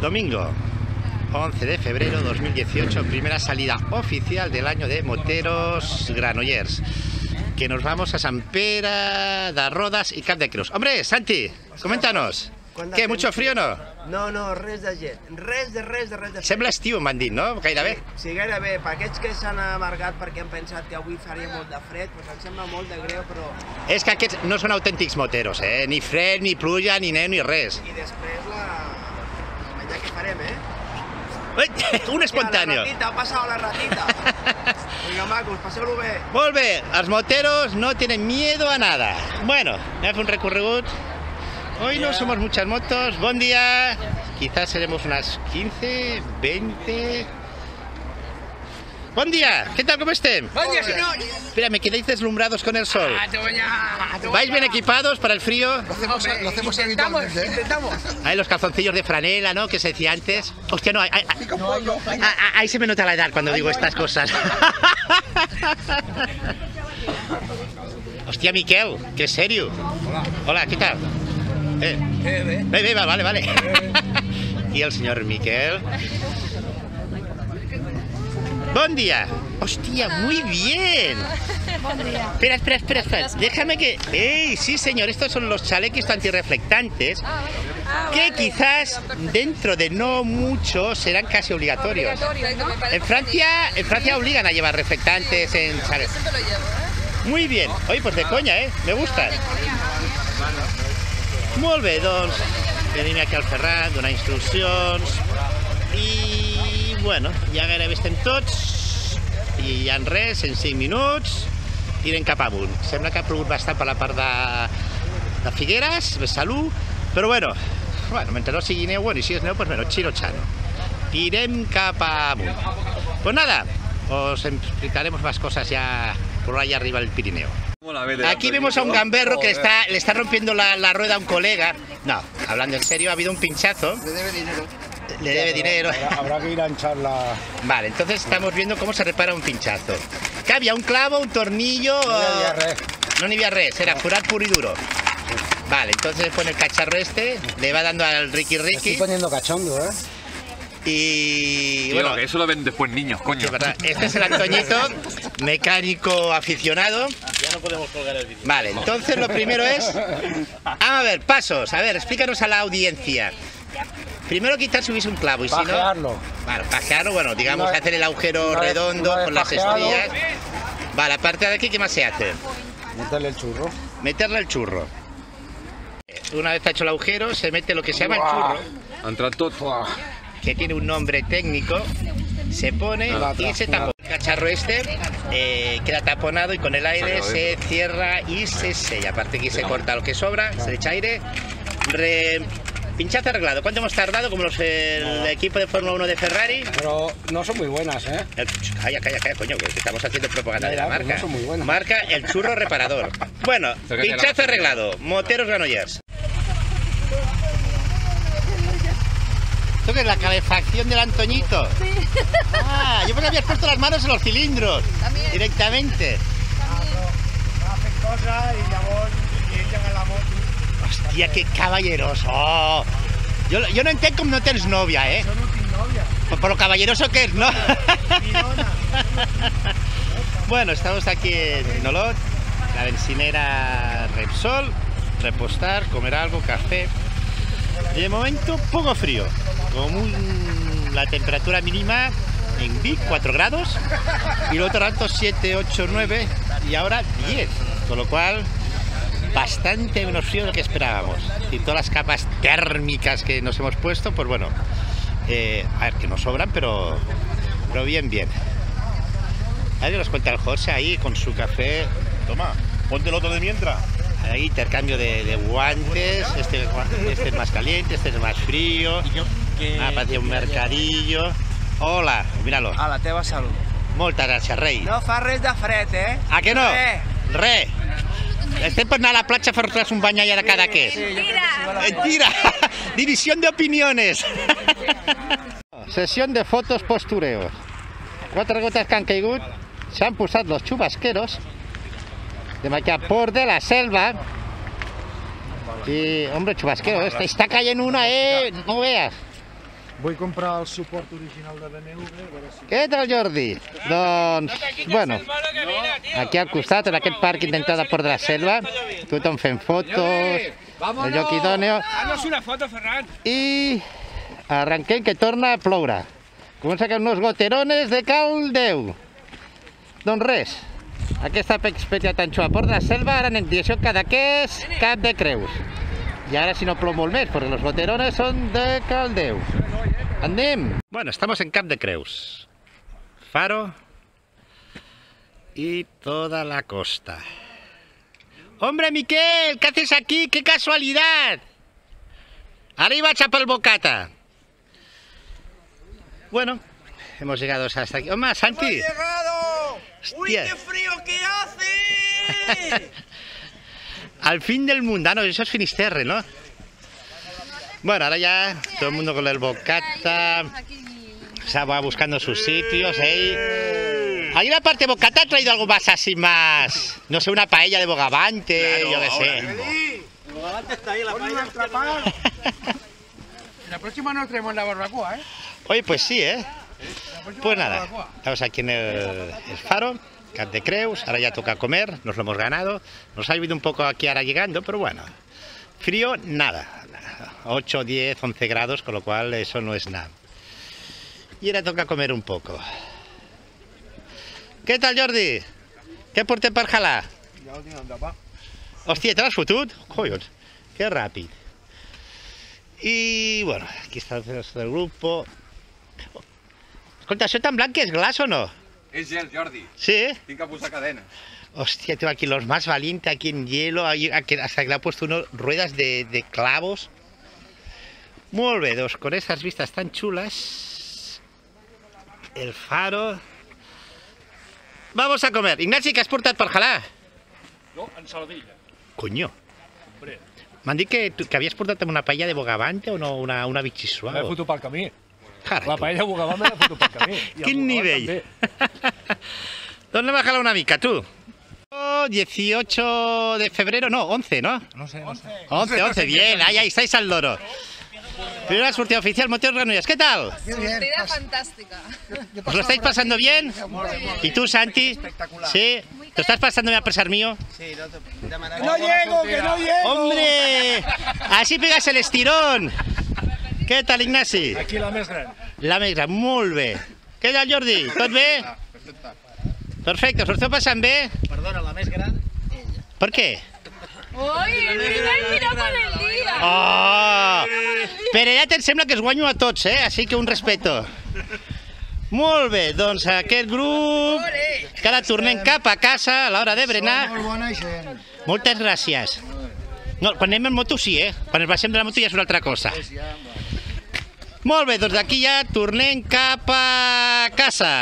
Domingo 11 de febrero 2018, primera salida oficial del año de Moteros Granollers, que nos vamos a Sant Pere de Rodes i Cap de Creus. Hombre, Santi, coméntanos. Què, mucho frío o no? No, res de gent. Res de fred. Sembla estiu, m'han dit, no? Gairebé. Sí, gairebé. Per aquests que s'han amargat perquè han pensat que avui faria molt de fred, doncs em sembla molt de greu, però... És que aquests no són autèntics moteros, eh? Ni fred, ni pluja, ni neu, ni res. I després la menjar que farem, eh? Un espontáneo. La ratita, ha pasado la ratita. Vinga, macos, passeu-lo bé. Molt bé, els moteros no tienen miedo a nada. Bueno, anem a fer un recorregut. Hoy no somos muchas motos. Buen día. Quizás seremos unas 15, 20... Buen día. ¿Qué tal? ¿Cómo estén? Buen día, señor. Espera, me quedáis deslumbrados con el sol. ¿Vais bien equipados para el frío? Lo hacemos habitualmente. Intentamos. Hay los calzoncillos de franela, ¿no? Que se decía antes. Hostia, no, ahí se me nota la edad cuando digo estas cosas. Hostia, Miquel, qué serio. Hola, ¿qué tal? Vale. Y el señor Miquel. Buen día. Hostia, muy bien. Buen día. Espera. Déjame que... ¡Ey! Sí, señor, estos son los chalecos antirreflectantes que quizás dentro de no mucho serán casi obligatorios. En Francia obligan a llevar reflectantes en chalecos. Muy bien. Oye, pues de coña, ¿eh? Me gustan. Molt bé, doncs venim aquí al Ferran, donar instruccions i, bueno, ja gairebé estem tots i ja en res, en 5 minuts tirem cap amunt. Sembla que ha plogut bastant per la part de Figueres, Besalú, però bueno, mentre no sigui neu, bueno, i si és neu, pues bueno, chino-chano. Tirem cap amunt. Pues nada, os explicaremos más cosas ya por ahí arriba del Pirineo. Aquí vemos a un gamberro que le está rompiendo la rueda a un colega. No, hablando en serio, ha habido un pinchazo. Le debe dinero. Habrá que ir a hincharla. Vale, entonces estamos viendo cómo se repara un pinchazo. Que había un clavo, un tornillo... No ni había res, era jurar puro y duro. Vale, entonces le pone el cacharro este, le va dando al Ricky. Estoy poniendo cachondo, ¿eh? Y bueno, que eso lo ven después niños, coño. Sí, verdad. Este es el Antoñito, mecánico aficionado. Ya no podemos colgar el vídeo. Vale, entonces lo primero es... A ver, pasos. A ver, explícanos a la audiencia. Primero quitar si hubiese un clavo y si no... Vale, pajearlo, bueno, digamos hacer el agujero redondo con las estrías. Vale, aparte de aquí, ¿qué más se hace? Meterle el churro. Meterle el churro. Una vez hecho el agujero, se mete lo que se llama el churro. Entra todo. Que tiene un nombre técnico, se pone y se tapa. El cacharro este queda taponado y con el aire se cierra y se sella. Aparte aquí se corta lo que sobra, se le echa aire. Pinchazo arreglado. ¿Cuánto hemos tardado? Como el equipo de Fórmula 1 de Ferrari. Pero no son muy buenas, ¿eh? Calla, coño, que estamos haciendo propaganda de la marca. No son muy buenas. Marca el churro reparador. Bueno, pinchazo arreglado. Moteros Granollers. ¿Esto qué es la calefacción del Antoñito? Sí. Ah, yo pensé que habías puesto las manos en los cilindros. También. Directamente. Hacen cosas y ya echan a la moto. Hostia, qué caballeroso. Oh. Yo no entiendo cómo no tienes novia, ¿eh? Yo no tengo novia. Por lo caballeroso que es, ¿no? Mirona. Bueno, estamos aquí en Olot, la bencinera Repsol, repostar, comer algo, café. Y de momento poco frío, como la temperatura mínima en Vic 4 grados y el otro rato 7, 8, 9 y ahora 10, con lo cual bastante menos frío de lo que esperábamos. Y todas las capas térmicas que nos hemos puesto, pues bueno, a ver, que nos sobran, pero bien. A ver qué nos cuenta el José ahí con su café. Toma, ponte el otro de mientras. Hay intercambio de guantes, este es más caliente, este es más frío. Aparece un mercadillo. Hola, míralo. A la teva salut. Moltes gràcies, rei. No fa res de fred, eh? A que no? Res. Estem per anar a la platja a fer-nos un bany allà de cada què. Mentira. División de opiniones. Sesión de fotos postureos. 4 gotes que han caigut, s'han posat los chubasqueros de Maquiaport de la Selva. Y, hombre, chubasquero, está cayendo una, no veas. Vull comprar el suport original de BMW, a veure si... Què tal, Jordi? Doncs, bueno, aquí al costat, en aquest pàrquing d'entrada a Port de la Selva, tothom fent fotos, el lloc idòneo, Haznos una foto, Ferran. i arrenquem que torna a ploure. Comença que uns goterones de cal Déu. Doncs res, aquesta expedició tan xula a Port de la Selva, ara anem direcció Cadaqués, Cap de Creus. I ara si no plou molt més, perquè los goterones són de cal Déu. Anem! Bueno, estamos en Cap de Creus. Faro y toda la costa. ¡Hombre, Miquel! ¿Qué haces aquí? ¡Qué casualidad! Arriba, chapa el bocata. Bueno, hemos llegado hasta aquí. ¡Hombre, Santi! ¡Hemos llegado! ¡Uy, Hostia. qué frío que hace! Al fin del mundo. Ah, no, eso es Finisterre, ¿no? Bueno, ahora ya todo el mundo con el bocata. Se va buscando sus sitios ahí. Ahí en la parte de bocata ha traído algo más así más. No sé, una paella de bogavante, Claro, yo qué sé. El bogavante está ahí, la paella está ahí. La próxima nos traemos la barbacoa, ¿eh? Oye, pues sí, ¿eh? La próxima Pues la nada, barbacoa. estamos aquí en el Faro, Cap de Creus, ahora ya toca comer, nos lo hemos ganado. Nos ha llovido un poco aquí ahora llegando, pero bueno, frío nada, 8, 10, 11 grados, con lo cual eso no es nada. Y ahora toca comer un poco. ¿Qué tal, Jordi? Què portem per jalar? Ja el tinc al tapar. Hòstia, te l'has fotut? Collons, que ràpid. I, bueno, aquí està el resto del grupo. Escolta, això tan blanc que és glaç o no? És gel, Jordi. Sí? Tinc que posar cadena. Hostia, tengo aquí los más valientes, aquí en hielo, hasta que le ha puesto unas ruedas de clavos. Molt bé, doncs con estas vistas tan chulas, el faro... Vamos a comer. Ignasi, ¿qué has portat per jalar? No, ensaladilla. Coño. Hombre, M'han dit que havies portat una paella de bogavante o no, una bitxissuada. me foto pel camí. Carai, La paella bugava me la foto pel camí. I el Quin bugava nivell. també. ¿Dónde va a jalar una mica, tú? 18 de febrero, no, 11, ¿no? No sé. 11, bien, ahí estáis al loro. Primera sortida oficial, Moteos Granollas, ¿qué tal? Sortida fantástica. ¿Os lo estáis pasando bien? ¿Y tú, Santi? ¿Sí? ¿Te estás pasando bien a pesar mío? Sí, no te demanaré. No llego, que no llego! ¡Hombre! Así pegas el estirón. ¿Qué tal, Ignasi? Aquí la més gran. La més gran, molt bé. Què tal, Jordi? Tot bé? Perfecte, us ho esteu passant bé? Perdona, la més gran, ella. Per què? ¡Uy! ¡Mira por el día! Oh! Però ja te'n sembla que es guanyo a tots, eh? Així que un respeto. Molt bé, doncs aquest grup, que ara tornem cap a casa a l'hora de berenar. Molt bona gent. Moltes gràcies. No, quan anem en moto sí, eh? Quan ens baixem de la moto ja és una altra cosa. Molt bé, doncs d'aquí ja tornem cap a casa.